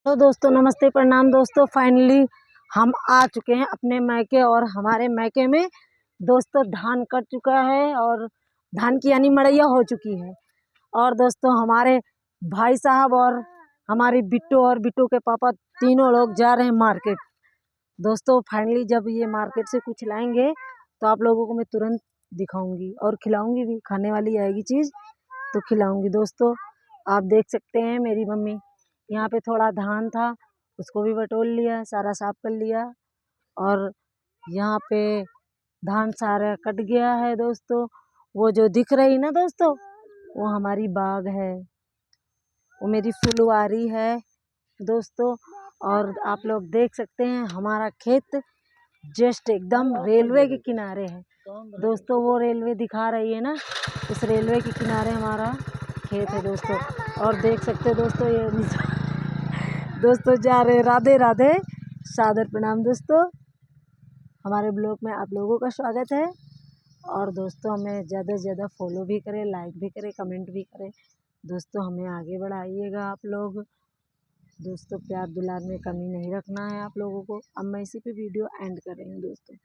तो दोस्तों नमस्ते प्रणाम दोस्तों। फाइनली हम आ चुके हैं अपने मैके और हमारे मैके में दोस्तों धान कट चुका है और धान की यानी मड़ैया हो चुकी है। और दोस्तों हमारे भाई साहब और हमारी बिट्टू और बिट्टू के पापा तीनों लोग जा रहे हैं मार्केट। दोस्तों फाइनली जब ये मार्केट से कुछ लाएंगे तो आप लोगों को मैं तुरंत दिखाऊंगी और खिलाऊंगी भी। खाने वाली आएगी चीज़ तो खिलाऊंगी। दोस्तों आप देख सकते हैं मेरी मम्मी यहाँ पे थोड़ा धान था उसको भी बटोर लिया, सारा साफ कर लिया। और यहाँ पे धान सारा कट गया है दोस्तों। वो जो दिख रही ना दोस्तों वो हमारी बाग है, वो मेरी फुलवारी है दोस्तों। और आप लोग देख सकते हैं हमारा खेत जस्ट एकदम रेलवे के किनारे है दोस्तों। वो रेलवे दिखा रही है ना, उस रेलवे के किनारे हमारा खेत है दोस्तों। और देख सकते हो दोस्तों ये दोस्तों जा रहे। राधे राधे, सादर प्रणाम दोस्तों। हमारे ब्लॉग में आप लोगों का स्वागत है। और दोस्तों हमें ज़्यादा से ज़्यादा फॉलो भी करें, लाइक भी करें, कमेंट भी करें दोस्तों। हमें आगे बढ़ाइएगा आप लोग दोस्तों। प्यार दुलार में कमी नहीं रखना है आप लोगों को। अब मैं इसी पे वीडियो एंड कर रही हूँ दोस्तों।